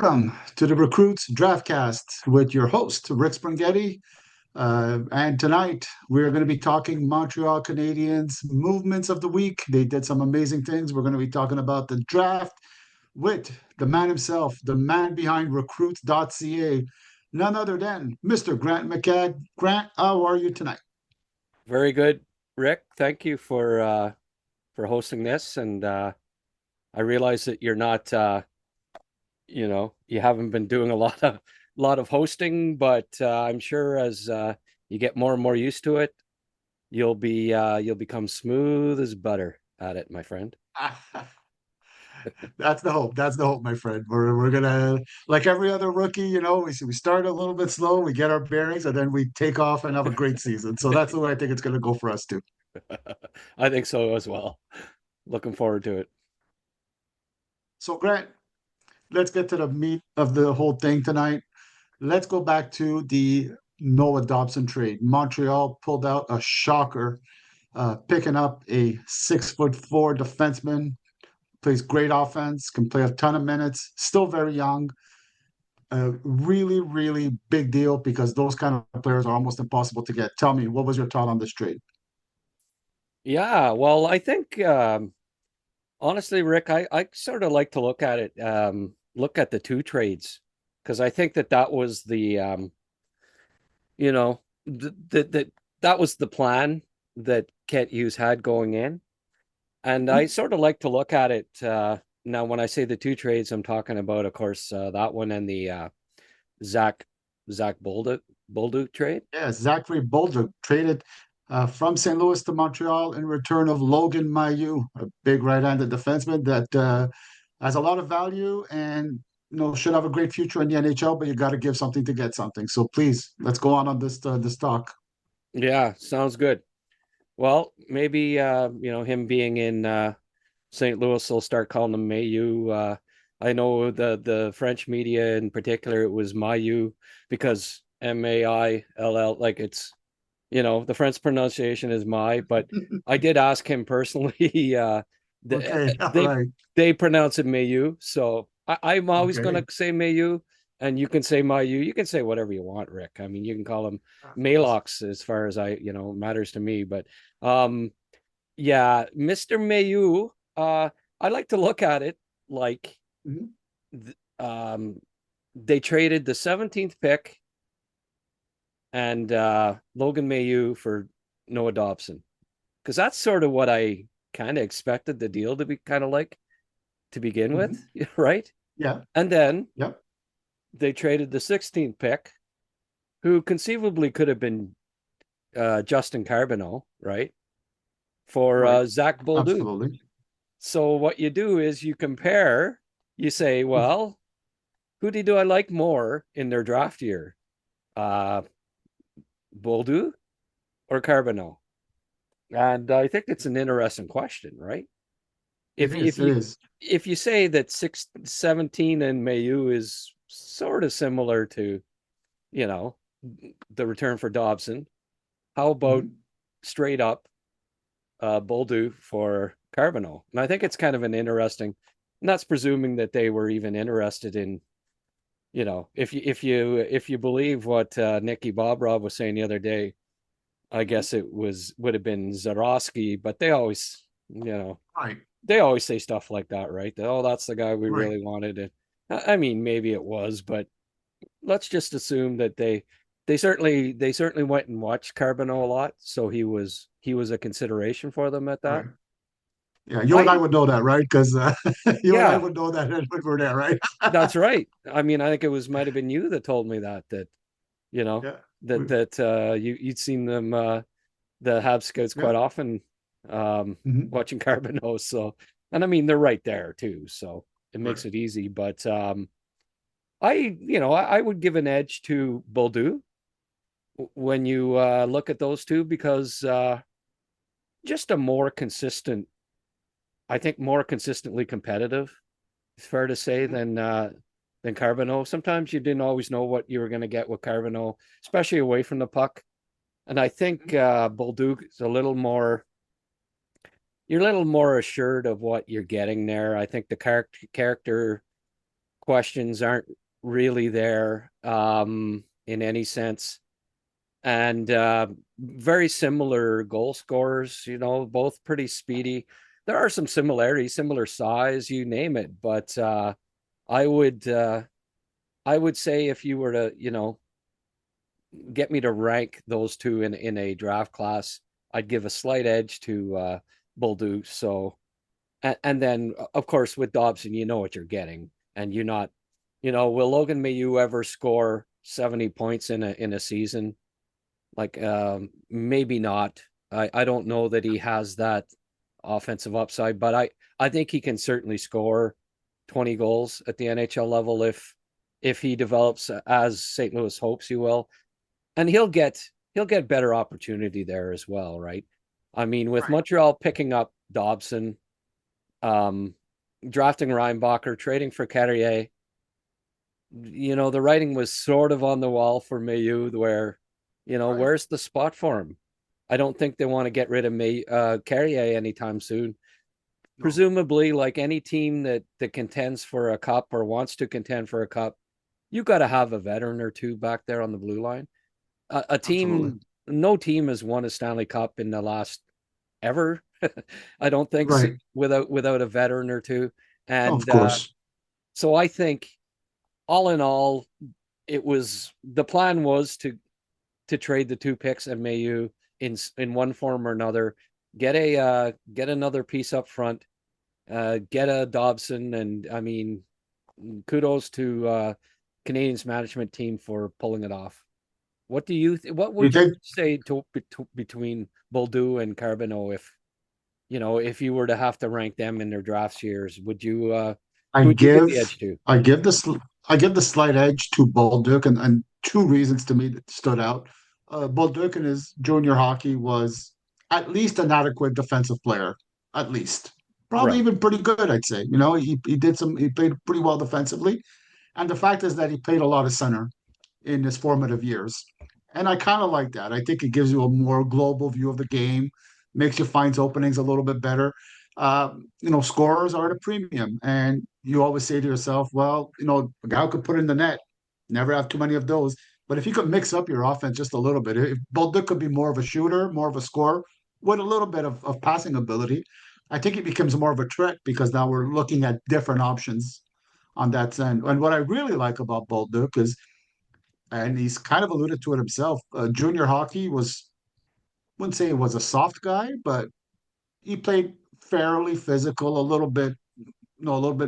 Welcome to the Recruits Draftcast with your host, Rick Springhetti. And tonight we're going to be talking Montreal Canadiens movements of the week. They did some amazing things. We're going to be talking about the draft with the man himself, the man behind recruits.ca, none other than Mr. Grant McCagg. Grant, how are you tonight? Very good, Rick. Thank you for hosting this. And I realize that you're not you haven't been doing a lot of hosting, but I'm sure as you get more and more used to it, you'll become smooth as butter at it, my friend. That's the hope. That's the hope, my friend. We're gonna, like every other rookie, we start a little bit slow, we get our bearings, and then we take off and have a great season. So that's the way I think it's gonna go for us too. I think so as well. Looking forward to it. So Grant, let's get to the meat of the whole thing tonight. Let's go back to the Noah Dobson trade. Montreal pulled out a shocker, picking up a 6'4" defenseman, plays great offense, can play a ton of minutes, still very young. A really, really big deal because those kind of players are almost impossible to get. Tell me, what was your thought on this trade? Yeah, well, I think honestly, Rick, I sort of like to look at the two trades because I think that was the you know, that was the plan that Kent Hughes had going in. And I Mhm. sort of like to look at it now. When I say the two trades, I'm talking about, of course, that one and the Zach Zach Bolduc trade. Yeah, Zachary Bolduc traded from St. Louis to Montreal in return of Logan Mailloux, a big right-handed defenseman that has a lot of value and should have a great future in the NHL. But you got to give something to get something. So please, let's go on this talk. Yeah, sounds good. Well, maybe him being in St. Louis will start calling him Mayu. I know the French media in particular, it was Mayu because Maill, like it's the French pronunciation is my, but I did ask him personally. Okay, all They right. they pronounce it Mayu, so I'm always Okay. gonna say Mayu, and you can say Mayu. You can say whatever you want, Rick. I mean, you can call him Malox as far as matters to me. But um, yeah, Mr. Mayu. I like to look at it like Mhm. they traded the 17th pick and Logan Mayu for Noah Dobson because that's sort of what I kind of expected the deal to be kind of like to begin with, Mhm. right? Yeah. And then Yep. they traded the 16th pick, who conceivably could have been Justin Carbonneau, right, for Right. Zach Bolduc. Absolutely. So what you do is you compare. You say, well, do I like more in their draft year, uh, Bolduc or Carbonneau? And I think it's an interesting question, right? It If is. if It you is. if you say that 17 and Mayu is sort of similar to, you know, the return for Dobson, how about Mhm. straight up Boldu for Carbonneau? And I think it's kind of an interesting, and that's presuming that they were even interested in, if you believe what Nicky Bobrov was saying the other day, I guess would have been Zarowski, but Right. they always say stuff like that, right? That, oh, that's the guy we Right. really wanted. And I mean, maybe it was, but let's just assume that they certainly went and watched Carbonneau a lot, so he was a consideration for them at that. Right. Yeah. You and I I would know that, right? Because you and I Yeah, would know that when we're there, right? that's right. I mean, I think it was might have been you that told me that you know Yeah. that that you'd seen them the Habs scouts Yeah. quite often Mhm. watching Carbonneau. So, and I mean they're right there too, so it Right. makes it easy. But I would give an edge to Boldu when you look at those two because just a more consistent, I think, more consistently competitive. It's fair to say Mhm. than Carbonneau. Sometimes you didn't always know what you were going to get with Carbonneau, especially away from the puck. And I think Bolduc is a little more. You're a little more assured of what you're getting there. I think the character questions aren't really there in any sense. And very similar goal scorers, both pretty speedy. There are some similarities, similar size, you name it. But I would I would say if you were to, get me to rank those two in a draft class, I'd give a slight edge to Bolduc. So, and then of course with Dobson, you know what you're getting, and you're not, will Logan Mailloux ever score 70 points in a season? Like, maybe not. I don't know that he has that offensive upside, but I think he can certainly score 20 goals at the NHL level if he develops as St. Louis hopes he will. And he'll get better opportunity there as well, right? I mean, with Right. Montreal picking up Dobson, um, drafting Reinbacher, trading for Carrier, the writing was sort of on the wall for Mailloux, where, Right. where's the spot for him? I don't think they want to get rid of Carrier anytime soon. No, Presumably, like any team that contends for a cup or wants to contend for a cup, you got to have a veteran or two back there on the blue line. A absolutely. team, no team has won a Stanley Cup in the last ever. I don't think so, Right. without a veteran or two. Of And course. so I think all in all, the plan was to trade the two picks and Mayu in one form or another, get another piece up front, get a Dobson, and I mean, kudos to Canadians management team for pulling it off. What You would you think say between Bolduc and Carbonneau if you were to have to rank them in their drafts years? I Who would you give give the edge to? I give the slight edge to Bolduc, and two reasons to me that stood out. Bolduc in his junior hockey was at least an adequate defensive player, at least. Probably Right. even pretty good, I'd say. He played pretty well defensively. And the fact is that he played a lot of center in his formative years. And I kind of like that. I think it gives you a more global view of the game, makes you find openings a little bit better. Scorers are at a premium. And you always say to yourself, well, a guy who could put in the net, never have too many of those. But if you could mix up your offense just a little bit, if Bolduc could be more of a shooter, more of a scorer, with a little bit of passing ability, I think it becomes more of a threat because now we're looking at different options on that end. And what I really like about Bolduc is, and he's kind of alluded to it himself. Junior hockey wouldn't say he was a soft guy, but he played fairly physical, a little bit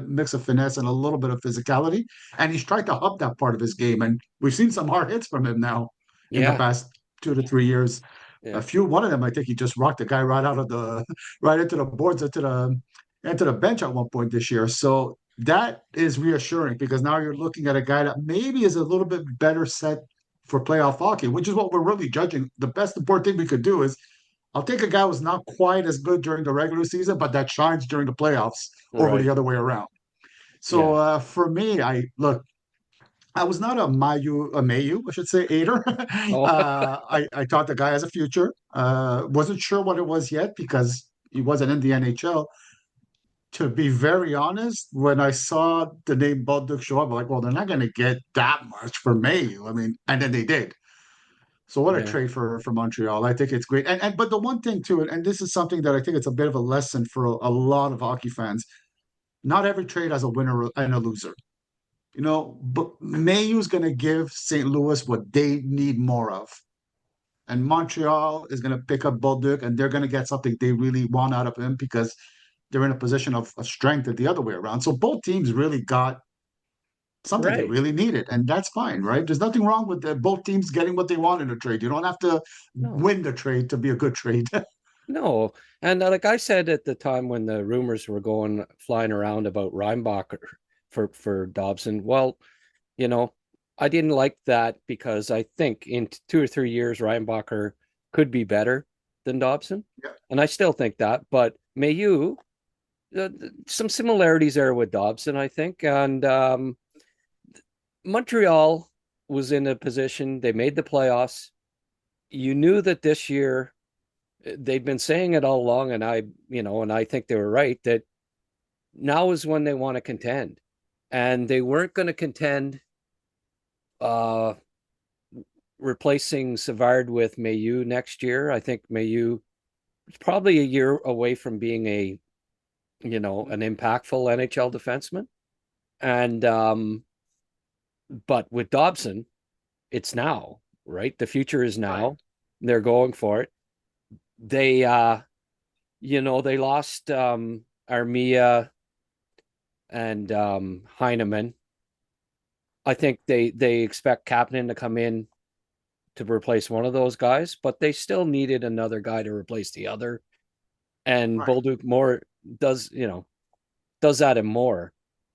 mix of finesse and a little bit of physicality. And he's tried to up that part of his game. And we've seen some hard hits from him now in the Yeah. past 2 to 3 years. Yeah. One of them, I think he just rocked the guy right out of the, right into the boards, into the bench at one point this year. So that is reassuring because now you're looking at a guy that maybe is a little bit better set for playoff hockey, which is what we're really judging. The best important thing we could do is I'll take a guy who's not quite as good during the regular season, but that shines during the playoffs over Right. the other way around. So Yeah. for me, I was not a Mayu, I should say, hater. Oh, I thought the guy has a future. Wasn't sure what it was yet because he wasn't in the NHL. To be very honest, when I saw the name Bolduc show up, I'm like, well, they're not going to get that much for Mayu. I mean, and then they did. So what a yeah. trade for Montreal. I think it's great. And but the one thing too, and this is something that I think it's a bit of a lesson for a lot of hockey fans. Not every trade has a winner and a loser. But Mayhew's going to give St. Louis what they need more of. And Montreal is going to pick up Bolduc and they're going to get something they really want out of him because they're in a position of strength the other way around. So both teams really got something they Right. really needed, and that's fine, right? There's nothing wrong with both teams getting what they want in a trade. You don't have to No. win the trade to be a good trade. No. And like I said at the time when the rumors were going flying around about Reinbacher for Dobson, well, you know, I didn't like that because I think in 2 or 3 years Reinbacher could be better than Dobson, Yeah, and I still think that. But Mayu, some similarities there with Dobson, I think, and Montreal was in a position they made the playoffs. You knew that this year they'd been saying it all along, and I think they were right that now is when they want to contend. and they weren't going to contend uh, replacing Savard with Mayu next year. I think Mayu is probably a year away from being an impactful NHL defenseman. And but with Dobson, it's now, right? The future is Right. now. They're going for it. They they lost Armia and Heineman. I think they expect Kapanen to come in to replace one of those guys, but they still needed another guy to replace the other. And Right. Bolduc more does, does that and more,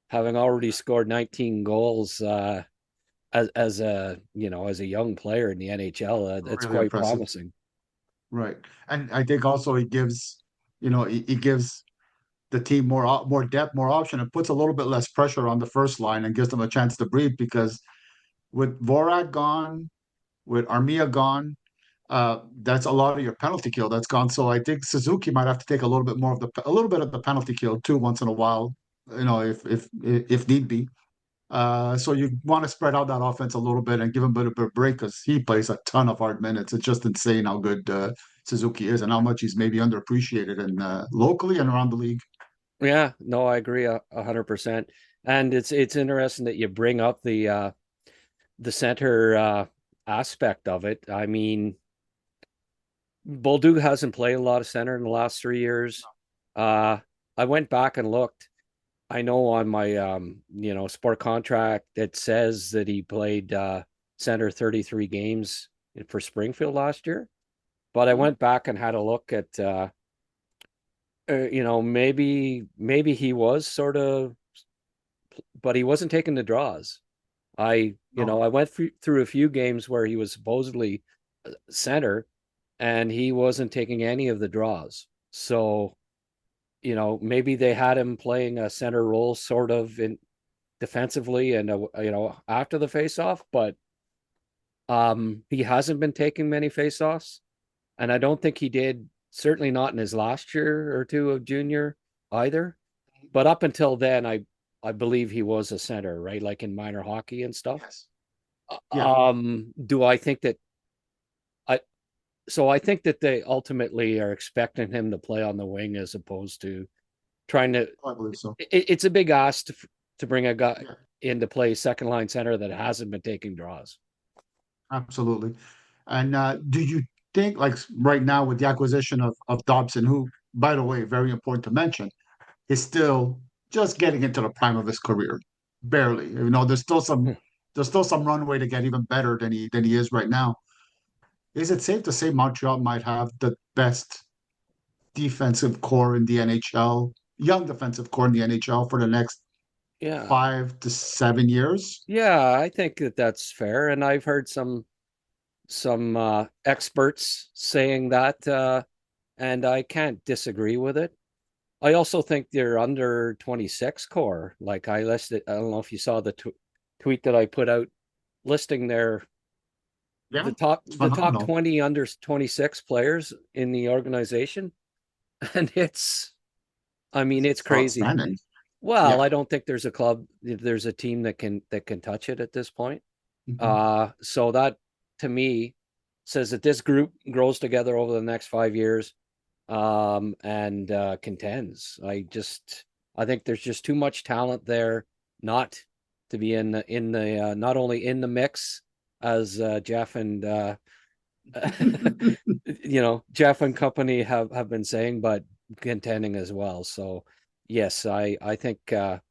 having already scored 19 goals as a young player in the NHL. That's Really quite impressive. promising. Right. And I think also he gives the team more depth, more option, and puts a little bit less pressure on the first line and gives them a chance to breathe because with Vorak gone, with Armia gone, that's a lot of your penalty kill that's gone. So I think Suzuki might have to take a little bit of the penalty kill too once in a while, if need be. So you want to spread out that offense a little bit and give him a bit of a break because he plays a ton of hard minutes. It's just insane how good Suzuki is and how much he's maybe underappreciated and locally and around the league. Yeah, no, I agree 100%. And it's interesting that you bring up the center aspect of it. I mean, Bolduc hasn't played a lot of center in the last 3 years. Uh, I went back and looked. I know on my sport contract it says that he played center 33 games for Springfield last year. But I Mhm. went back and had a look at maybe he was sort of, but he wasn't taking the draws. No, I went through a few games where he was supposedly center and he wasn't taking any of the draws. So, maybe they had him playing a center role sort of in defensively and after the faceoff, but he hasn't been taking many faceoffs, and I don't think he did. Certainly not in his last year or two of junior either. But up until then, I believe he was a center, right? Like in minor hockey and stuff. yes, yeah. Do I think that I? So I think that they ultimately are expecting him to play on the wing as opposed to trying to. I believe so. It's a big ask to bring a guy Yeah, in to play second line center that hasn't been taking draws. absolutely. And do you think, like right now, with the acquisition of Dobson, who, by the way, very important to mention, is still just getting into the prime of his career, barely. There's still some runway to get even better than he is right now. Is it safe to say Montreal might have the best defensive core in the NHL, young defensive core in the NHL for the next Yeah, 5 to 7 years? yeah, I think that that's fair, and I've heard some experts saying that, and I can't disagree with it. I also think they're under 26 core. Like I listed, I don't know if you saw the tweet that I put out listing Yeah, it's the top phenomenal. 20 under 26 players in the organization, and I mean it's It's crazy. outstanding. Well, Yeah. I don't think there's a team that can touch it at this point. Mhm. So that to me says that this group grows together over the next 5 years, and contends. I think there's just too much talent there not to be in the not only in the mix as Jeff and Jeff and company have been saying, but contending as well. So yes, I think that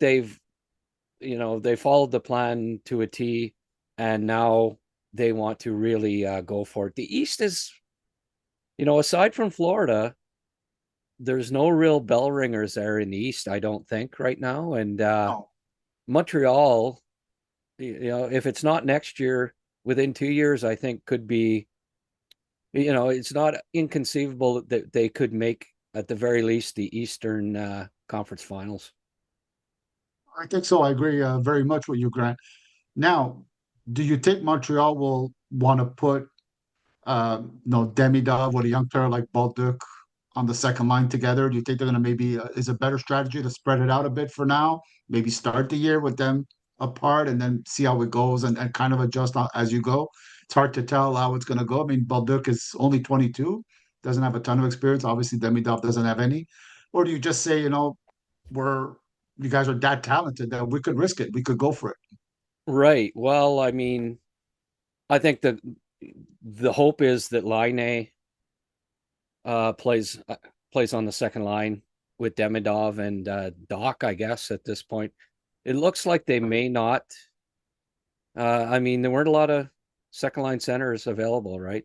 they followed the plan to a T, and now they want to really go for it. The East is, aside from Florida, there's no real bell ringers there in the East, I don't think, right now. And Oh, Montreal, if it's not next year, within 2 years, I think could be, it's not inconceivable that they could make, at the very least, the Eastern Conference Finals. I think so. I agree very much with you, Grant. Now, do you think Montreal will want to put Demidov with a young player like Bolduc on the second line together? Do you think they're going to maybe is a better strategy to spread it out a bit for now? Maybe start the year with them apart and then see how it goes and kind of adjust as you go. It's hard to tell how it's going to go. I mean, Bolduc is only 22, doesn't have a ton of experience. Obviously, Demidov doesn't have any. Or do you just say, we're you guys are that talented that we could risk it. We could go for it. Right. Well, I mean, I think that the hope is that Line plays on the second line with Demidov and Doc, I guess, at this point. It looks like they may not. I mean, there weren't a lot of second line centers available, right?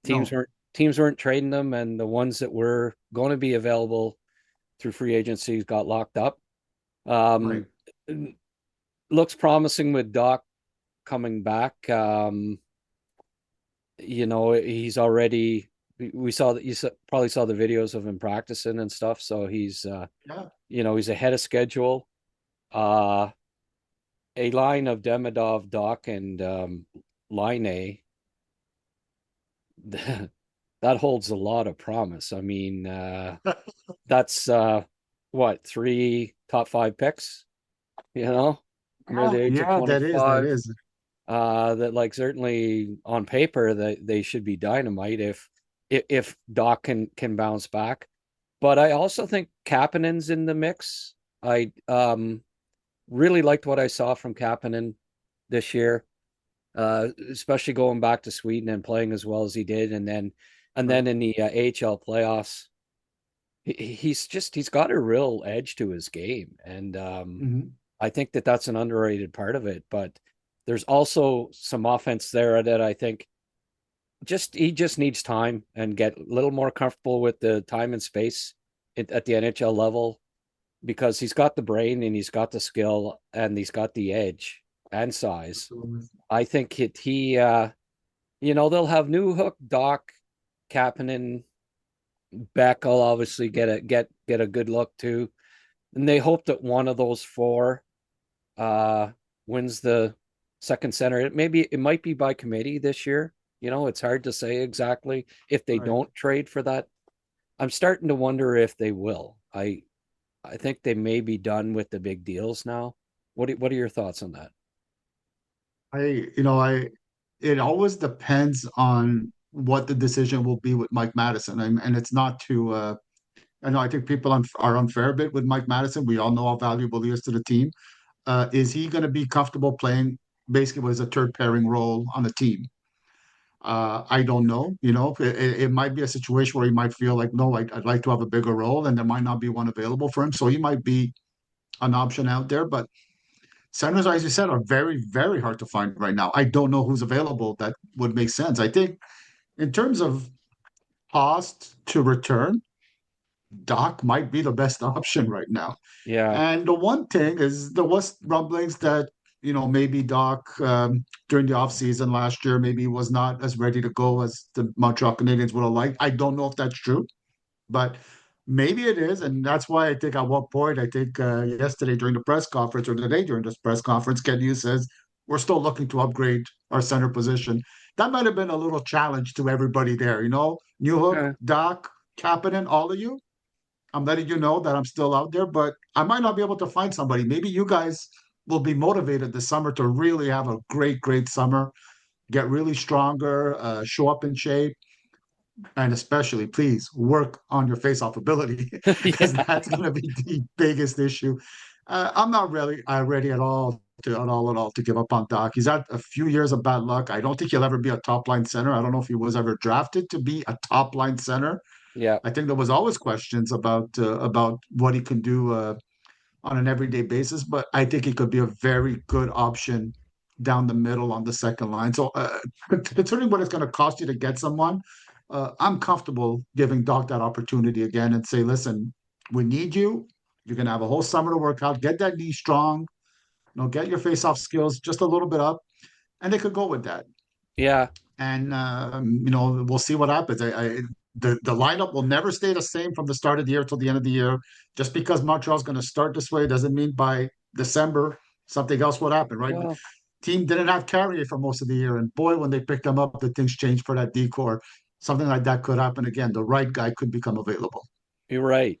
Teams No, weren't teams weren't trading them, and the ones that were going to be available through free agencies got locked up. right. Um, Looks promising with Doc coming back. He's already we saw that probably saw the videos of him practicing and stuff. So Yeah. he's ahead of schedule. Uh, a line of Demidov, Doc, and Line A that holds a lot of promise. I mean, that's what, three top five picks, under the age of Yeah, that is, that 25. is. That like certainly on paper that they should be dynamite if Doc can bounce back. But I also think Kapanen's in the mix. I really liked what I saw from Kapanen this year, especially going back to Sweden and playing as well as he did, and then in the AHL playoffs, he's got a real edge to his game, and Mhm. I think that that's an underrated part of it. But there's also some offense there that I think he just needs time and get a little more comfortable with the time and space at the NHL level, because he's got the brain and he's got the skill and he's got the edge and size. Absolutely. I think they'll have New Hook, Doc, Kapanen, Beck will obviously get a good look too. And they hope that one of those four uh wins the second center. It might be by committee this year. It's hard to say exactly if they Right. don't trade for that. I'm starting to wonder if they will. I think they may be done with the big deals now. What are your thoughts on that? It always depends on what the decision will be with Mike Madison. And it's not to, I know I think people are unfair a bit with Mike Madison. We all know how valuable he is to the team. Is he going to be comfortable playing basically what is a third pairing role on the team? I don't know. It might be a situation where he might feel like, no, I'd like to have a bigger role, and there might not be one available for him. So he might be an option out there. But centers, as you said, are very, very hard to find right now. I don't know who's available that would make sense. I think in terms of cost to return, Doc might be the best option right now. Yeah, And the one thing is there was rumblings that, maybe Doc during the offseason last year maybe was not as ready to go as the Montreal Canadiens would have liked. I don't know if that's true, but maybe it is. And that's why I think at one point, I think yesterday during the press conference or today during this press conference, Ken Hughes says, we're still looking to upgrade our center position. That might have been a little challenge to everybody there, New Hook, uh, Doc, Kapanen, all of you. I'm letting you know that I'm still out there, but I might not be able to find somebody. Maybe you guys will be motivated this summer to really have a great, great summer, get really stronger, show up in shape, and especially please work on your face-off ability because yeah, that's going to be the biggest issue. I'm not really ready at all to give up on Doc. He's had a few years of bad luck. I don't think he'll ever be a top line center. I don't know if he was ever drafted to be a top line center. yeah, I think there was always questions about what he can do on an everyday basis, but I think he could be a very good option down the middle on the second line. So, considering what it's going to cost you to get someone, I'm comfortable giving Doc that opportunity again and say, listen, we need you. You're going to have a whole summer to work out. Get that knee strong. Get your face-off skills just a little bit up, and they could go with that. yeah. And we'll see what happens. The lineup will never stay the same from the start of the year till the end of the year. Just because Montreal's going to start this way doesn't mean by December something else would happen, right? Well, Team didn't have Carrier for most of the year, and boy, when they picked him up, the things changed for that decor. something like that could happen again. The right guy could become available. You're right.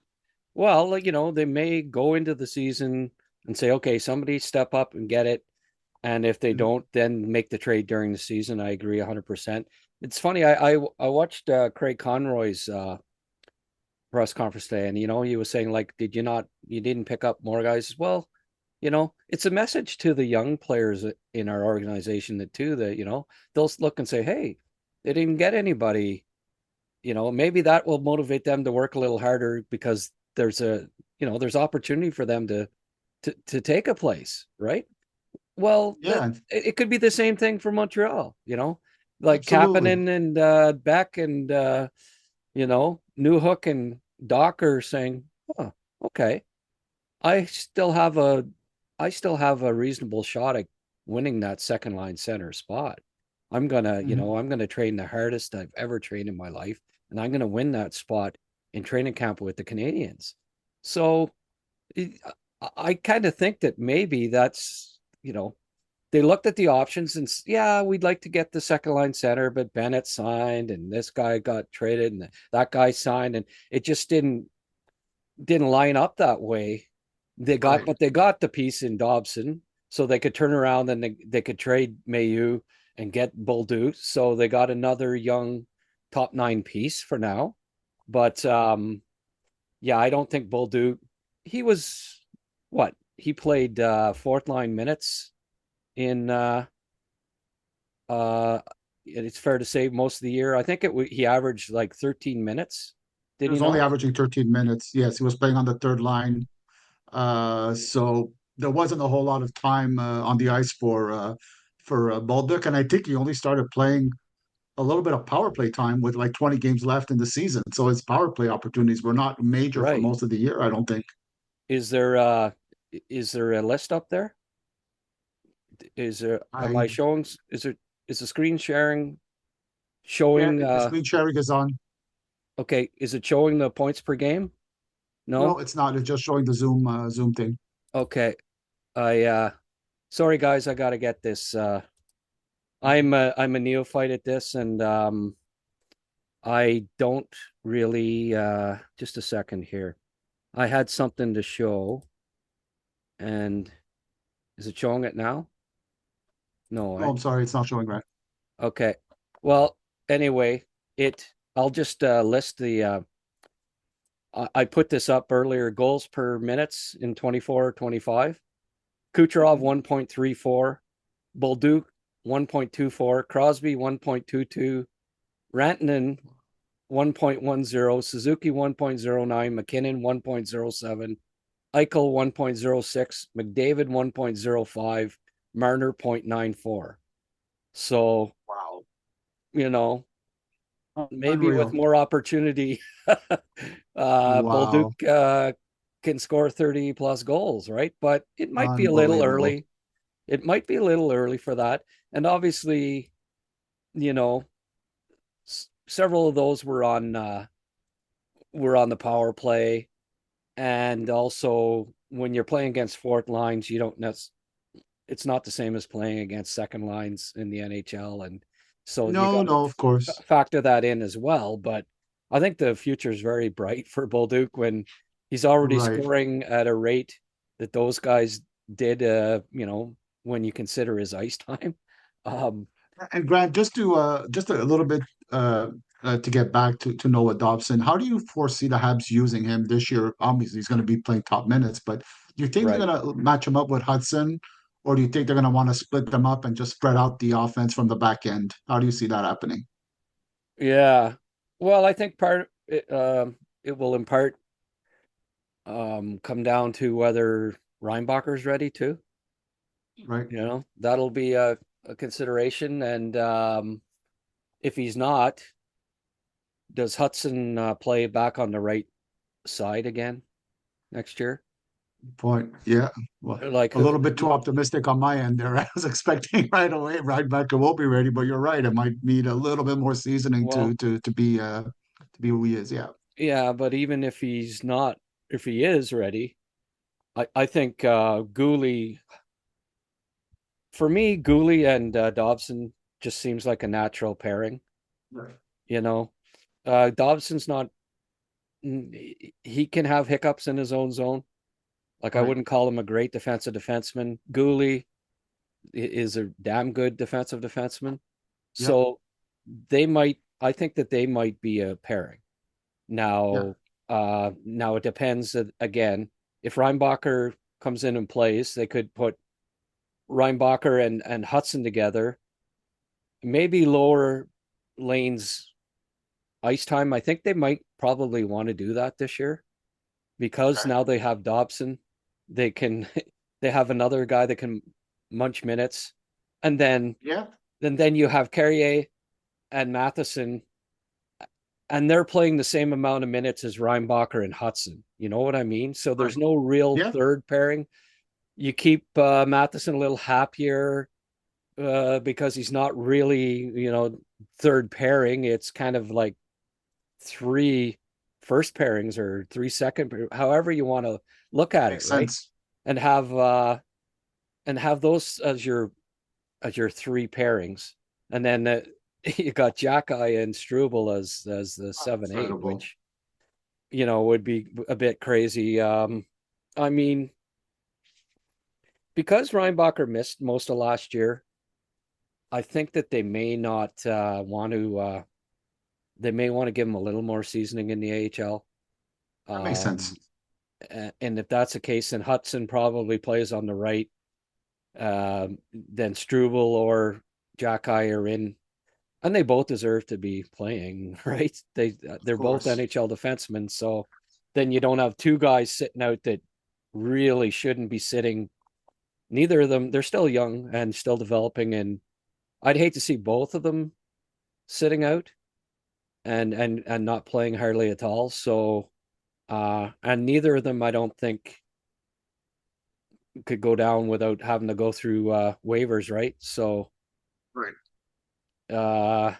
Well, like, they may go into the season and say, okay, somebody step up and get it. And if they don't, then make the trade during the season. I agree 100%. It's funny. I watched Craig Conroy's press conference today, and he was saying, like, you didn't pick up more guys? Well, it's a message to the young players in our organization that too, that they'll look and say, hey, they didn't get anybody. Maybe that will motivate them to work a little harder, because there's opportunity for them to take a place, right? Well, Yeah, it could be the same thing for Montreal, like absolutely. Kapanen and Beck and Newhook and Doc are saying, oh, okay, I still have a I still have a reasonable shot at winning that second line center spot. Mhm. I'm gonna train the hardest I've ever trained in my life, and I'm gonna win that spot in training camp with the Canadians. So I kind of think that maybe they looked at the options and, yeah, we'd like to get the second line center, but Bennett signed and this guy got traded and that guy signed, and it just didn't line up that way. Right. But they got the piece in Dobson, so they could turn around and they could trade Mayu and get Bolduc. So they got another young top nine piece for now. But yeah, I don't think Bolduc. He was what he played fourth line minutes in. Uh, it's fair to say most of the year. I think he averaged like 13 minutes. He Did he was only not? averaging 13 minutes. Yes, he was playing on the third line. So there wasn't a whole lot of time on the ice for Bolduc, and I think he only started playing a little bit of power play time with like 20 games left in the season. So his power play opportunities were not major for Right. most of the year, I don't think. Is there uh is there a list up there? Is there am I I showing is the screen sharing Yeah, showing the screen sharing is on. okay, is it showing the points per game? No, No? it's not. It's just showing the Zoom thing. Okay. I sorry guys, I gotta get this. I'm a neophyte at this, and I don't really just a second here. I had something to show, and is it showing it now? No, Oh, I'm sorry, it's not showing right. okay. Well, anyway, I'll just list the I put this up earlier, goals per minutes in 24-25. Kucherov Mhm. 1.34, Bolduc 1.24, Crosby 1.22, Rantanen 1.10, Suzuki 1.09, McKinnon 1.07, Eichel 1.06, McDavid 1.05, Marner 0.94. So, Wow. you know, maybe with Unreal. more opportunity, Bolduc Wow. can score 30 plus goals, right? But it might be a little Unbelievable. early. It might be a little early for that. And obviously, you know, several of those were on the power play. And also, when you're playing against fourth lines, you don't it's not the same as playing against second lines in the NHL. And so you No, got no, of to course. factor that in as well. But I think the future is very bright for Bolduc when he's already Right. scoring at a rate that those guys did, when you consider his ice time. Um, And Grant, just a little bit to get back to Noah Dobson, how do you foresee the Habs using him this year? Obviously, he's going to be playing top minutes, but do you think they're right. going to match him up with Hudson, or do you think they're going to want to split them up and just spread out the offense from the back end? How do you see that happening? Yeah. Well, I think it will in part come down to whether Reinbacher's ready too. Right. That'll be a consideration. And if he's not, does Hudson play back on the right side again next year? Point. Yeah. Well, Like, a little bit too optimistic on my end there. I was expecting right away Reinbacher will be ready, but you're right. It might need a little bit more seasoning well, to be who he is. Yeah. yeah, but even if he's not, if he is ready, I think Gooley, for me, Gooley and Dobson just seems like a natural pairing. Right. you know. Dobson's not, he can have hiccups in his own zone. Like I Right. wouldn't call him a great defensive defenseman. Gooley is a damn good defensive defenseman. Yep. So I think that they might be a pairing. Yeah. Now it depends again. If Reinbacher comes in and plays, they could put Reinbacher and Hudson together. Maybe lower lanes ice time. I think they might probably want to do that this year because Okay. now they have Dobson. They can they have another guy that can munch minutes, and Yeah. then you have Carrier and Matheson, and they're playing the same amount of minutes as Reinbacher and Hudson. You know what I mean? So Right. there's no real Yeah. third pairing. You keep Matheson a little happier because he's not really, third pairing. It's kind of like three first pairings or three second, however you want to look at it, Makes right? sense. And have those as your three pairings, and then you got Jackeye and Struble as the Oh, 7-8, incredible. which would be a bit crazy. I mean, because Reinbacher missed most of last year, I think that they may not want to. They may want to give him a little more seasoning in the AHL. That makes sense. Um, and if that's the case, then Hudson probably plays on the right. Then Struble or Jackeye are in, and they both deserve to be playing, right? Of They're both course. NHL defensemen, so then you don't have two guys sitting out that really shouldn't be sitting. Neither of them, they're still young and still developing, and I'd hate to see both of them sitting out and not playing hardly at all. So and neither of them I don't think could go down without having to go through waivers, right? So Right. uh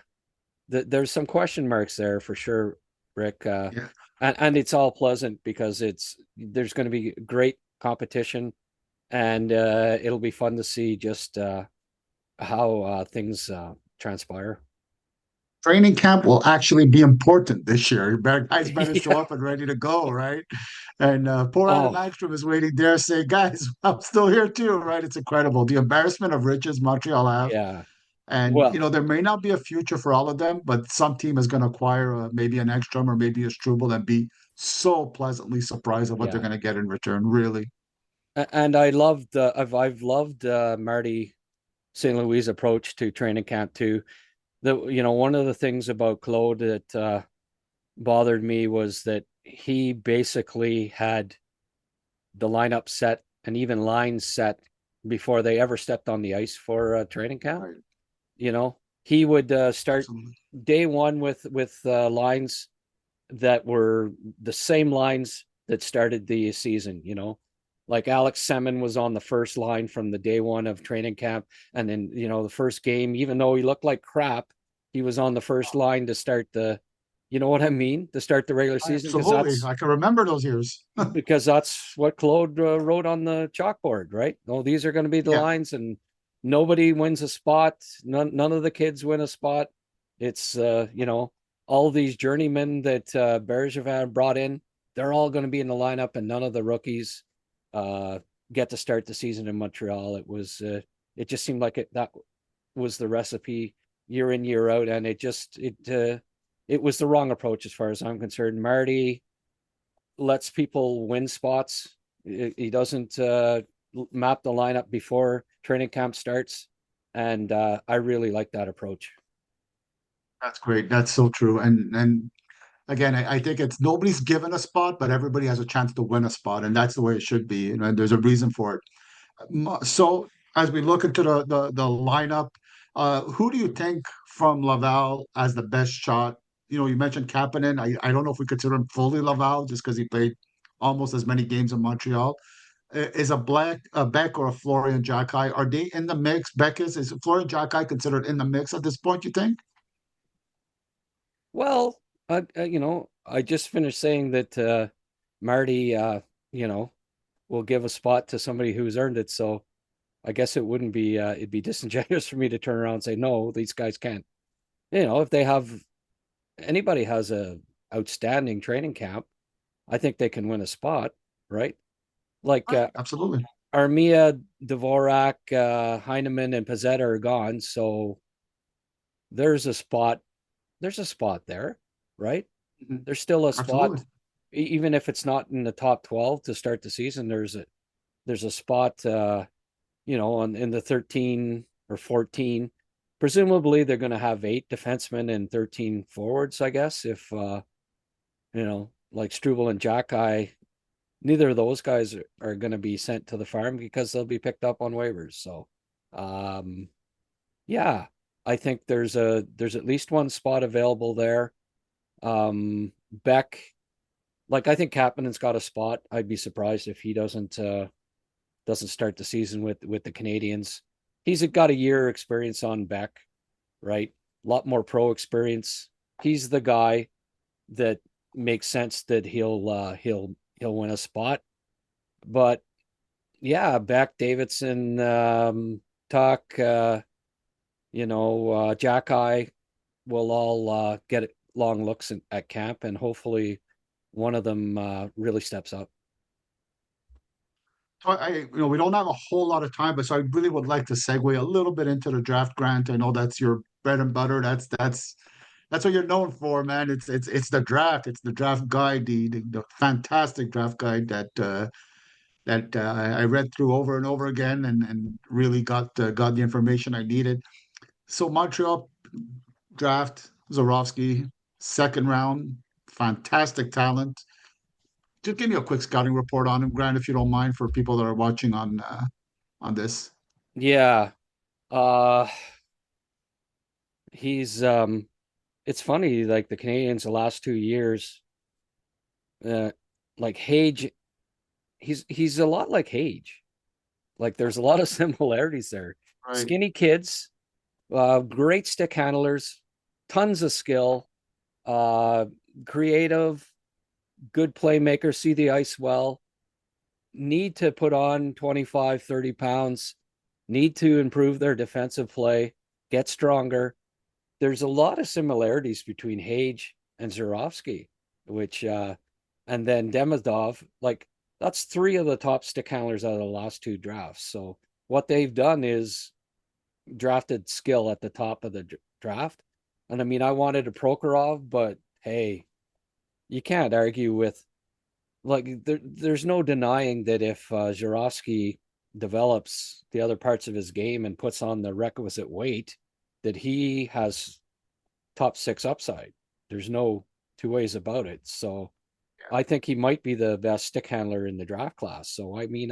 there's some question marks there for sure, Rick. Yeah. And it's all pleasant because there's going to be great competition, and it'll be fun to see just how things transpire. Training camp will actually be important this year. Guys better show Yeah. up and ready to go, right? And poor Adam Oh, Ekstrom is waiting there saying, guys, I'm still here too, right? It's incredible. The embarrassment of riches Montreal have. yeah. And, Well, there may not be a future for all of them, but some team is going to acquire maybe an Ekstrom or maybe a Struble and be so pleasantly surprised at what they're yeah. going to get in return, really. And I've loved Marty St. Louis' approach to training camp too. One of the things about Claude that bothered me was that he basically had the lineup set and even lines set before they ever stepped on the ice for training camp. Right. He would start Absolutely. day one with lines that were the same lines that started the season. Like Alex Semin was on the first line from the day one of training camp, and then the first game, even though he looked like crap, he was on the first line to start the, you know what I mean, to start the regular season because Absolutely. I can remember those years. that's what Claude wrote on the chalkboard, right? Oh, these are going to be the Yeah. lines, and nobody wins a spot. None of the kids win a spot. It's all these journeymen that Bergevin brought in. They're all going to be in the lineup, and none of the rookies uh, get to start the season in Montreal. It just seemed like that was the recipe year in year out, and it was the wrong approach as far as I'm concerned. Marty lets people win spots. He doesn't map the lineup before training camp starts, and I really like that approach. That's great. That's so true. And again, I think it's nobody's given a spot, but everybody has a chance to win a spot, and that's the way it should be. And there's a reason for it. So as we look into the lineup, who do you think from Laval as the best shot? You mentioned Kapanen. I don't know if we consider him fully Laval just because he played almost as many games in Montreal. Is a Beck or a Florian Jacki, are they in the mix? Is Florian Jacki considered in the mix at this point, you think? Well, I just finished saying that Marty, you know, will give a spot to somebody who's earned it. So I guess it'd be disingenuous for me to turn around and say no, these guys can't. If they have anybody has a outstanding training camp, I think they can win a spot, right? Like Right, absolutely. Armia, Dvorak, Heineman, and Pizzetta are gone, so there's a spot. There's a spot there, right? Mhm. There's still a spot, Absolutely. even if it's not in the top 12 to start the season. There's a spot, in the 13 or 14. Presumably, they're going to have 8 defensemen and 13 forwards, I guess. If like Struble and Jacky, neither of those guys are going to be sent to the farm because they'll be picked up on waivers. So, um, yeah, I think there's at least one spot available there. Beck, like I think Kapanen's got a spot. I'd be surprised if he doesn't start the season with the Canadians. He's got a year experience on Beck, right? A lot more pro experience. He's the guy that makes sense that he'll win a spot. But yeah, Beck, Davidson, Tuck, Jack Eye will all get long looks at camp, and hopefully one of them really steps up. So we don't have a whole lot of time, but so I really would like to segue a little bit into the draft, Grant. I know that's your bread and butter. That's what you're known for, man. It's the draft. It's the draft guide, the fantastic draft guide that I read through over and over again and really got the information I needed. So Montreal draft Zorowski, second round, fantastic talent. Just give me a quick scouting report on him, Grant, if you don't mind, for people that are watching on this. Yeah, uh, he's it's funny, like the Canadians the last 2 years, uh, like Hage, he's a lot like Hage. Like there's a lot of similarities there. Right. Skinny kids, great stick handlers, tons of skill, uh, creative, good playmaker, see the ice well, need to put on 25, 30 pounds, need to improve their defensive play, get stronger. There's a lot of similarities between Hage and Zurovsky, which and then Demidov, like that's three of the top stick handlers out of the last two drafts. So what they've done is drafted skill at the top of the draft. And I mean, I wanted a Prokhorov, but hey, you can't argue with like there's no denying that if Zurovsky develops the other parts of his game and puts on the requisite weight, that he has top six upside. There's no two ways about it. So I think he might be the best stick handler in the draft class. So I mean,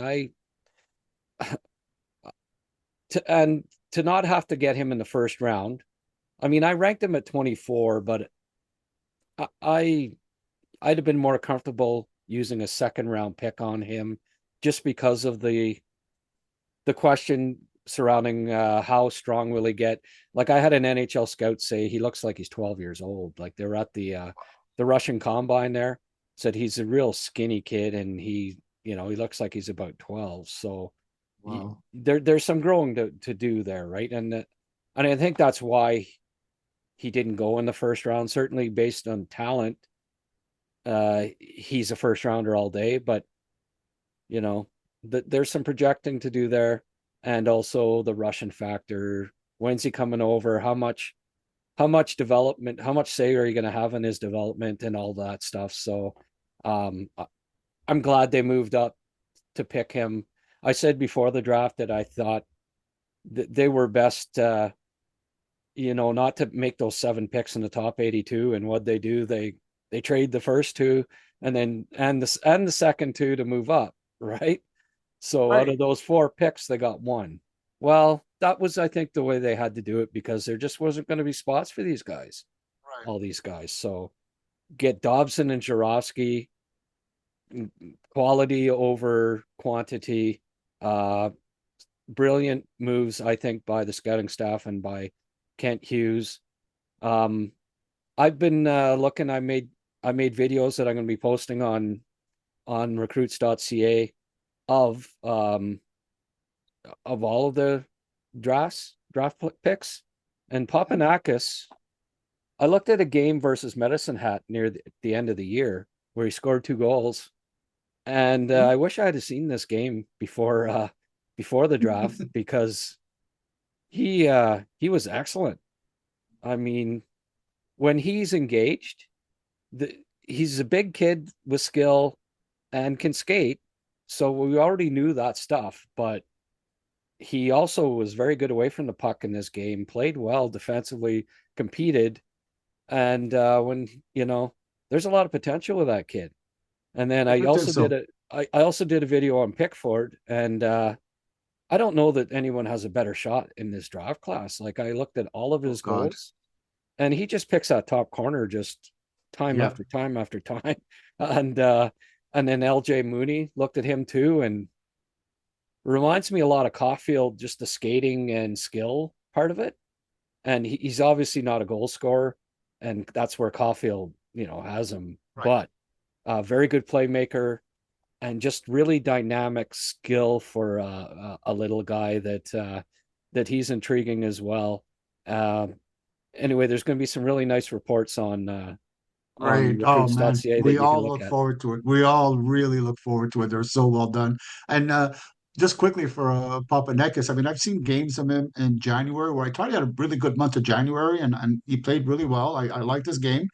and to not have to get him in the first round. I mean, I ranked him at 24, but I I'd have been more comfortable using a second round pick on him just because of the question surrounding how strong will he get. Like I had an NHL scout say he looks like he's 12 years old. Like they were at the Russian combine there, said he's a real skinny kid and he looks like he's about 12. So Wow. there's some growing to do there, right? And I think that's why he didn't go in the first round. Certainly based on talent, he's a first rounder all day. But you know, there's some projecting to do there, and also the Russian factor. When's he coming over? How much development? How much say are you going to have in his development and all that stuff? So, um, I'm glad they moved up to pick him. I said before the draft that I thought that they were best, not to make those 7 picks in the top 82. And what they do, they trade the first two and then and the second two to move up, right? So out Right. of those 4 picks, they got one. Well, that was, I think, the way they had to do it because there just wasn't going to be spots for these guys, Right. all these guys. So get Dobson and Jarosky, quality over quantity. Uh, Brilliant moves, I think, by the scouting staff and by Kent Hughes. Um, I've been looking. I made videos that I'm going to be posting on recruits.ca of all of the draft picks, and Papanakis I looked at a game versus Medicine Hat near the end of the year where he scored 2 goals, and Hmm? I wish I had seen this game before the draft because he was excellent. I mean, when he's engaged, he's a big kid with skill and can skate, so we already knew that stuff. But he also was very good away from the puck in this game, played well defensively, competed, and when there's a lot of potential with that kid. And then I think so. I also did a video on Pickford, and I don't know that anyone has a better shot in this draft class. Like I looked at all of Oh his God. goals, and he just picks that top corner just time Yeah. after time after time. And uh, and then LJ Mooney looked at him too, and reminds me a lot of Caulfield, just the skating and skill part of it. And he's obviously not a goal scorer, and that's where Caulfield, has him. Right. But very good playmaker and just really dynamic skill for a little guy that he's intriguing as well. Uh, anyway, there's going to be some really nice reports on Great. Oh man, recruits.ca that we you can all look look at. forward to it. We all really look forward to it. They're so well done. And just quickly for Papanekis, I mean, I've seen games of him in January where I thought he had a really good month of January and he played really well. I liked this game.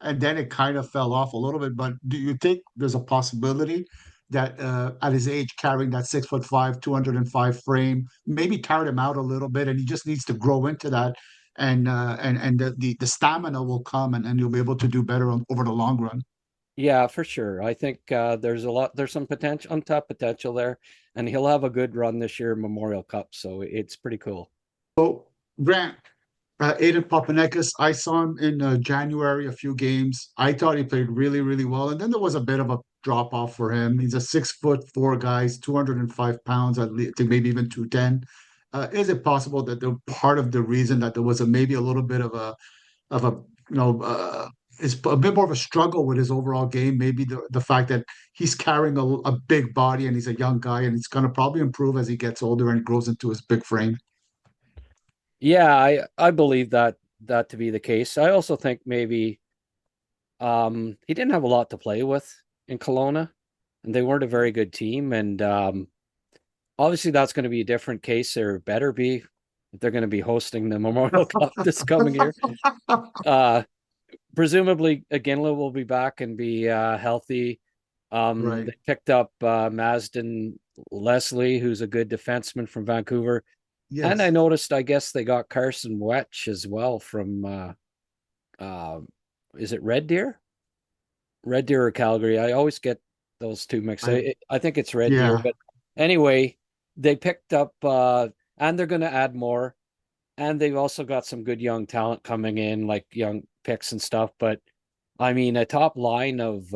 And then it kind of fell off a little bit. But do you think there's a possibility that at his age, carrying that 6'5", 205 frame, maybe tired him out a little bit and he just needs to grow into that and the stamina will come and you'll be able to do better over the long run. Yeah, for sure. I think there's some potential, untapped potential there, and he'll have a good run this year in Memorial Cup. So it's pretty cool. So Grant, Aiden Papanekis, I saw him in January a few games. I thought he played really, really well, and then there was a bit of a drop off for him. He's a 6'4" guy, 205 pounds, I think maybe even 210. Is it possible that the part of the reason that there was maybe a little bit of a you know is a bit more of a struggle with his overall game. Maybe the fact that he's carrying a big body and he's a young guy and he's going to probably improve as he gets older and grows into his big frame. Yeah, I believe that to be the case. I also think maybe he didn't have a lot to play with in Kelowna, and they weren't a very good team. And obviously, that's going to be a different case, or better be, if they're going to be hosting the Memorial Cup this coming year. Uh, Presumably, Aginla will be back and be healthy. Right. They picked up Mazden Leslie, who's a good defenseman from Vancouver. And I Yes. noticed, I guess they got Carson Wetch as well from, uh, is it Red Deer? Red Deer or Calgary? I always get those two mixed. I I think it's Red Deer. yeah. But anyway, they picked up, and they're going to add more. And they've also got some good young talent coming in, like young picks and stuff. But I mean, a top line of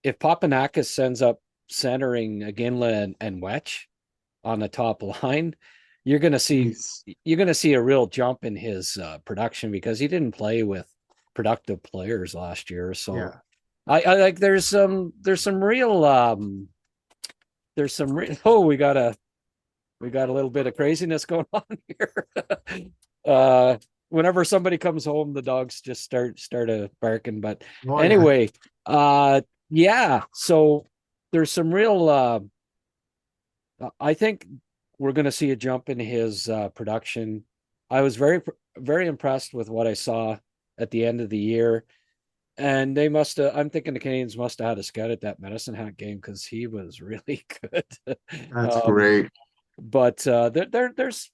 if Papanakis sends up centering Aginla and Wetch on the top line, you're gonna see Jeez. you're gonna see a real jump in his production because he didn't play with productive players last year. So Yeah. I like there's some real oh we got a little bit of craziness going on here. uh, Whenever somebody comes home, the dogs just start barking. But Oh yeah. anyway, yeah. So there's some real. I think we're going to see a jump in his production. I was very impressed with what I saw at the end of the year, and they must have. I'm thinking the Canadians must have had a scout at that Medicine Hat game because he was really good. That's um, great. but there's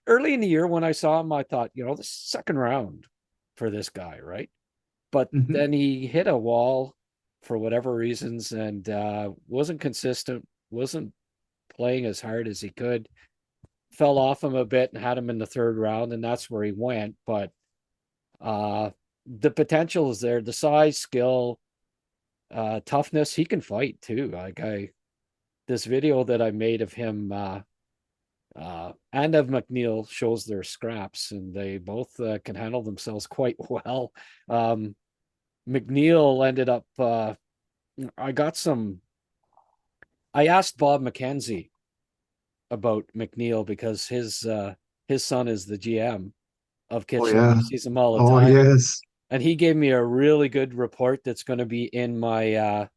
early in the year when I saw him, I thought, this second round for this guy, right? But Mhm. then he hit a wall for whatever reasons and wasn't consistent, wasn't playing as hard as he could, fell off him a bit and had him in the third round, and that's where he went. But uh, the potential is there, the size, skill, toughness. He can fight too. Like this video that I made of him and of McNeil shows their scraps, and they both can handle themselves quite well. Um, McNeil ended up. I got some. I asked Bob McKenzie about McNeil because his son is the GM, of Oh Kitchener. yeah. He sees them all the Oh time. yes. And he gave me a really good report that's going to be in my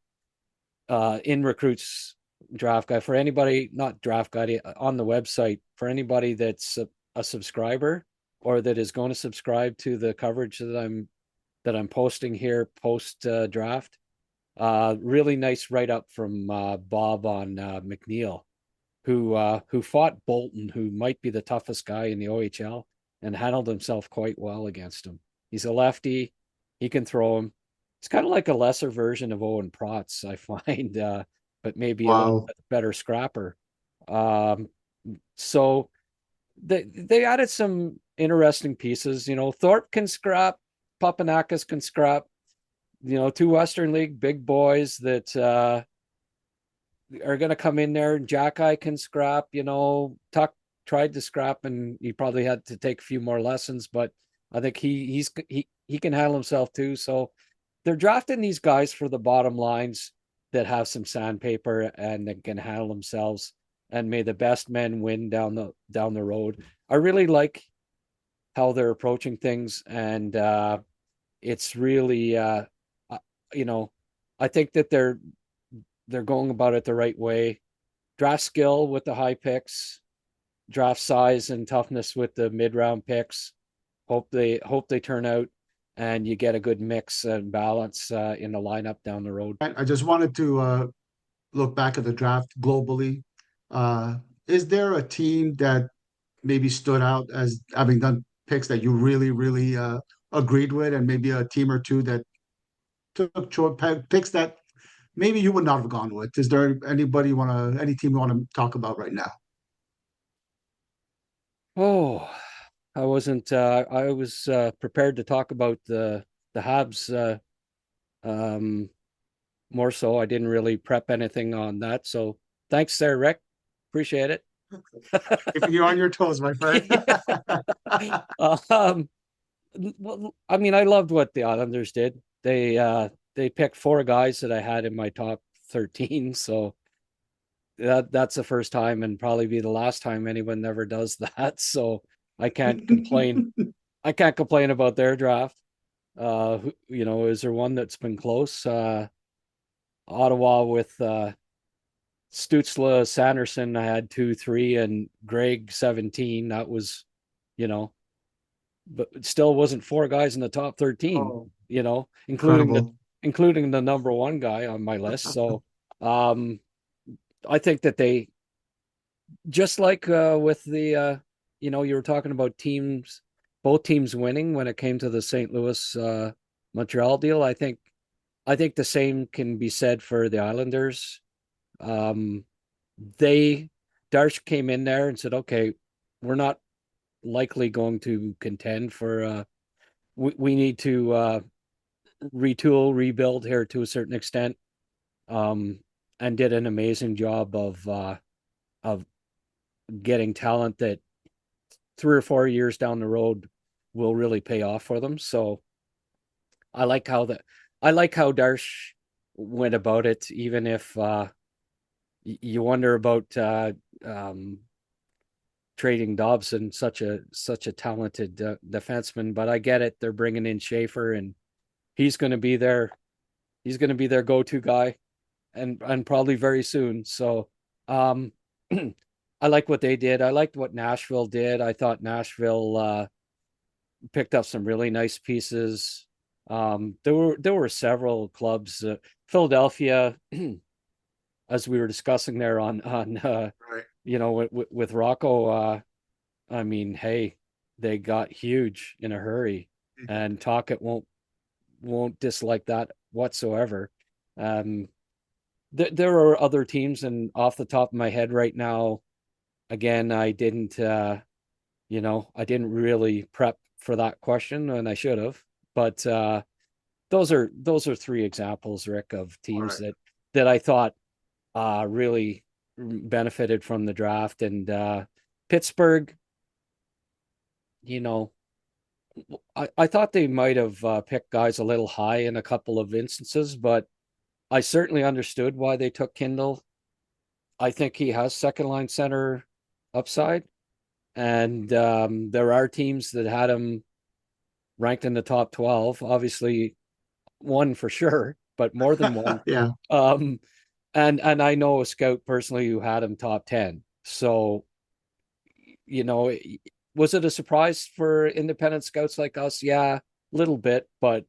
in recruits draft guide for anybody, not draft guide on the website for anybody that's a subscriber or that is going to subscribe to the coverage that I'm posting here post draft. Really nice write up from Bob on McNeil, who fought Bolton, who might be the toughest guy in the OHL, and handled himself quite well against him. He's a lefty. He can throw him. It's kind of like a lesser version of Owen Protz, I find, but maybe a little Wow. bit better scrapper. Um, so they added some interesting pieces. You know, Thorpe can scrap, Papanakis can scrap. You know, two Western League big boys that are going to come in there. Jack I can scrap. You know, Tuck tried to scrap, and he probably had to take a few more lessons, but I think he can handle himself too. So they're drafting these guys for the bottom lines that have some sandpaper and that can handle themselves. And may the best men win down the road. I really like how they're approaching things, and it's really you know, I think that they're going about it the right way. Draft skill with the high picks, draft size and toughness with the mid round picks. Hope they turn out, and you get a good mix and balance in the lineup down the road. I just wanted to look back at the draft globally. Uh, is there a team that maybe stood out as having done picks that you really, really agreed with, and maybe a team or two that took picks that maybe you would not have gone with? Is there any team you want to talk about right now? Oh, I was prepared to talk about the Habs um, more so. I didn't really prep anything on that. So thanks there, Rick. Appreciate it. Keeping you on your toes, my friend. um, well, I mean, I loved what the Islanders did. They picked four guys that I had in my top 13. So that's the first time and probably be the last time anyone ever does that. So I can't complain. I can't complain about their draft. You know, is there one that's been close? Ottawa with Stutzla, Sanderson, I had 2, 3, and Greg 17. That was, you know, but it still wasn't four guys in the top 13, Oh, you know, incredible. including the number one guy on my list. So um I think that they just like with the you know, you were talking about teams, both teams winning when it came to the St. Louis Montreal deal. I think the same can be said for the Islanders. Um they Darsh came in there and said, okay, we're not likely going to contend for we need to retool, rebuild here to a certain extent, um, and did an amazing job of getting talent that 3 or 4 years down the road will really pay off for them. So I like how that I like how Darsh went about it, even if you wonder about um, trading Dobson, such a talented defenseman. But I get it; they're bringing in Schaefer, and he's going to be their go-to guy, and probably very soon. So um, I like what they did. I liked what Nashville did. I thought Nashville picked up some really nice pieces. There were several clubs. Philadelphia, as we were discussing there on Right. you know with Rocco. I mean, hey, they got huge in a hurry, and Tocchet won't dislike that whatsoever. Um, there are other teams, and off the top of my head right now, again, I didn't, you know, I didn't really prep for that question, and I should have. But those are three examples, Rick, of All teams right. that I thought really benefited from the draft, and Pittsburgh, you know, I thought they might have picked guys a little high in a couple of instances, but I certainly understood why they took Kindle. I think he has second line center upside, And there are teams that had him ranked in the top 12. Obviously, one for sure, but more than one. Yeah, Um, and I know a scout personally who had him top 10. So, you know, was it a surprise for independent scouts like us? Yeah, a little bit, but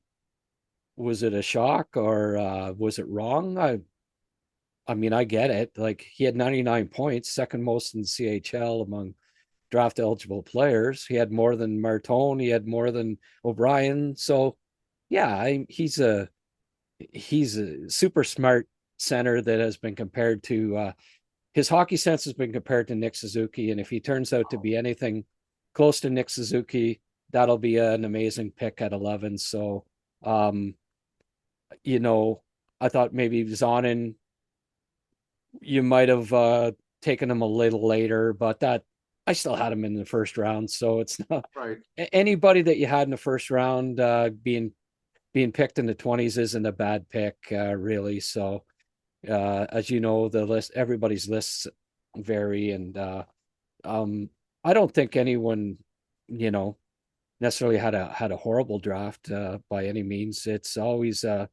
was it a shock or was it wrong? I mean, I get it. Like he had 99 points, second most in CHL among draft eligible players. He had more than Martone, he had more than O'Brien. So, yeah, he's a super smart center that has been compared to his hockey sense has been compared to Nick Suzuki, and if he turns out to be anything close to Nick Suzuki, that'll be an amazing pick at 11. So, um, you know, I thought maybe Zonin, you might have taken him a little later, but that I still had him in the first round. So it's not right. anybody that you had in the first round being picked in the 20s isn't a bad pick, really. So as you know, the list, everybody's lists vary, and um, I don't think anyone, you know, necessarily had a horrible draft by any means. It's always uh,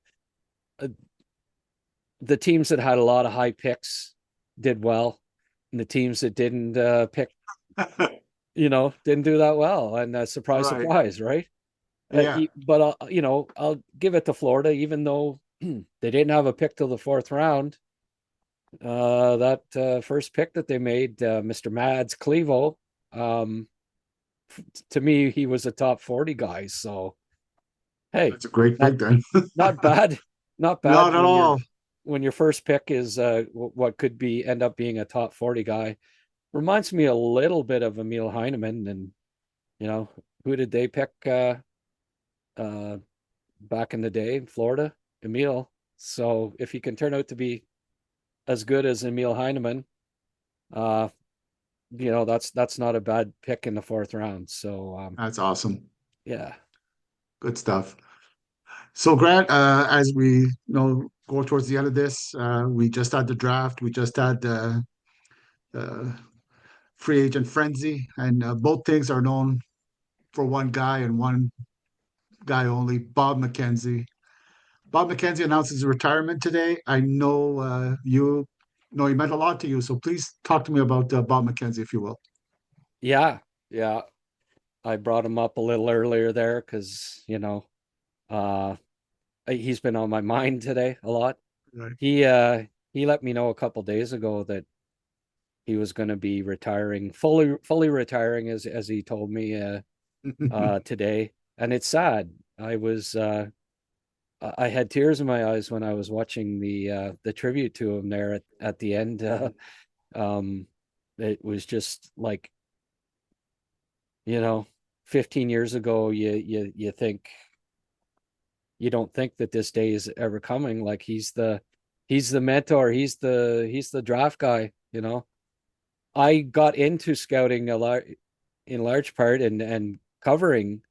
the teams that had a lot of high picks did well, and the teams that didn't pick, didn't do that well. And surprise, Right. surprise, right? Yeah, But I'll give it to Florida, even though they didn't have a pick till the fourth round. That first pick that they made, Mr. Mads Clevo, um, to me, he was a top 40 guy. So, hey, that's a great not pick then. not bad, not bad Not at all. when your first pick is what could be end up being a top 40 guy. Reminds me a little bit of Emil Heineman, and who did they pick uh, back in the day in Florida? Emil. So if he can turn out to be as good as Emil Heineman, uh, that's not a bad pick in the fourth round. So That's awesome. yeah, Good stuff. So Grant, as we go towards the end of this, we just had the draft. We just had uh, free agent frenzy, and both things are known for one guy and one guy only, Bob McKenzie. Bob McKenzie announces his retirement today. I know you know he meant a lot to you, so please talk to me about Bob McKenzie, if you will. yeah, yeah. I brought him up a little earlier there because uh, he's been on my mind today a lot. Right. He let me know a couple days ago that he was going to be retiring, fully retiring, as he told me today, and it's sad. I had tears in my eyes when I was watching the tribute to him there at the end. Um, it was just like, you know, 15 years ago, you think you don't think that this day is ever coming. Like he's the mentor, he's the draft guy. I got into scouting a lot in large part and covering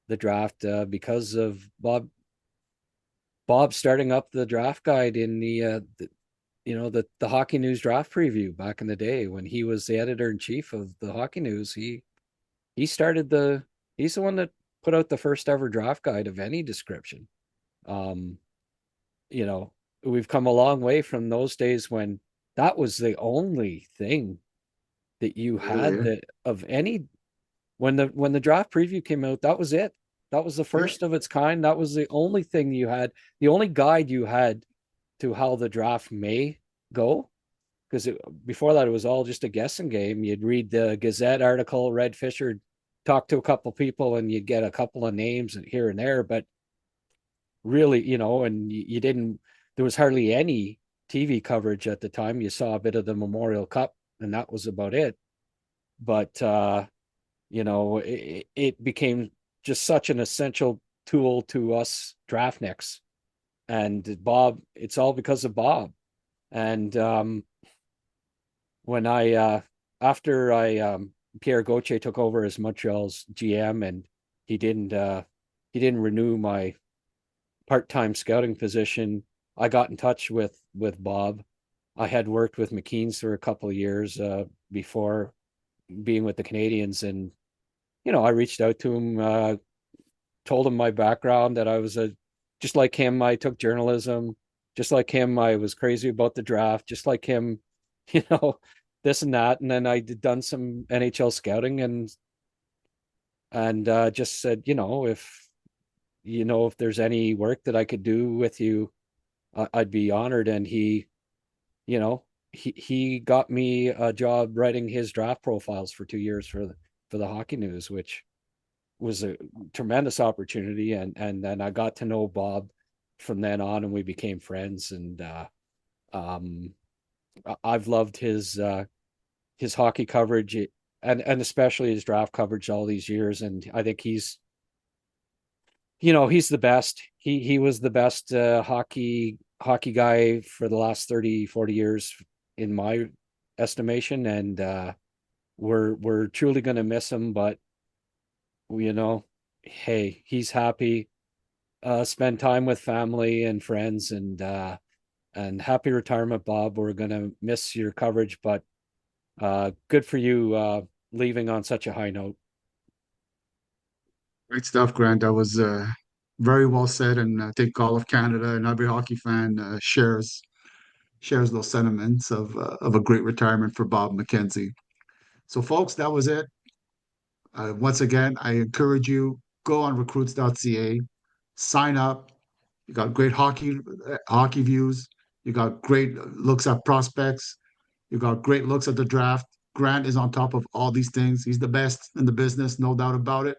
the draft because of Bob starting up the draft guide in the Hockey News draft preview back in the day when he was the editor in chief of the Hockey News. He started he's the one that put out the first ever draft guide of any description. Um, you know, we've come a long way from those days when that was the only thing that you had Really? that of any when the draft preview came out, that was it. That was the Yeah. first of its kind. That was the only thing you had, the only guide you had to how the draft may go. Because before that, it was all just a guessing game. You'd read the Gazette article, Red Fisher, talk to a couple people, and you'd get a couple of names here and there. But really, and you didn't. There was hardly any TV coverage at the time. You saw a bit of the Memorial Cup, and that was about it. But it became just such an essential tool to us draftniks. And Bob, it's all because of Bob. And when I after I Pierre Gauthier took over as Montreal's GM, and he didn't renew my part-time scouting position, I got in touch with Bob. I had worked with McKean's for a couple of years before being with the Canadians, and I reached out to him, told him my background, that I was a just like him. I took journalism, just like him. I was crazy about the draft, just like him, you know, this and that. And then I done some NHL scouting, and just said, if there's any work that I could do with you, I'd be honored. And you know, he got me a job writing his draft profiles for 2 years for the Hockey News, which was a tremendous opportunity. And then I got to know Bob from then on, and we became friends. And um, I've loved his hockey coverage, and especially his draft coverage all these years. And I think he's the best. He was the best hockey guy for the last 30-40 years in my estimation. And we're truly going to miss him, but you know hey, he's happy, spend time with family and friends. And happy retirement, Bob. We're going to miss your coverage, but good for you, leaving on such a high note. Great stuff, Grant. That was very well said, and I think all of Canada and every hockey fan shares those sentiments of a great retirement for Bob McKenzie. So, folks, that was it. Once again, I encourage you, go on recruits.ca, sign up. You got great hockey views. You got great looks at prospects. You got great looks at the draft. Grant is on top of all these things. He's the best in the business, no doubt about it.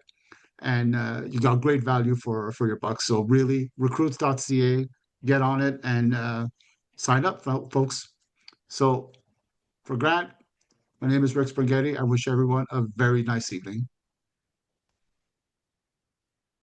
And you got great value for your bucks. So really, recruits.ca, get on it and sign up, folks. So for Grant, my name is Rick Springhetti. I wish everyone a very nice evening.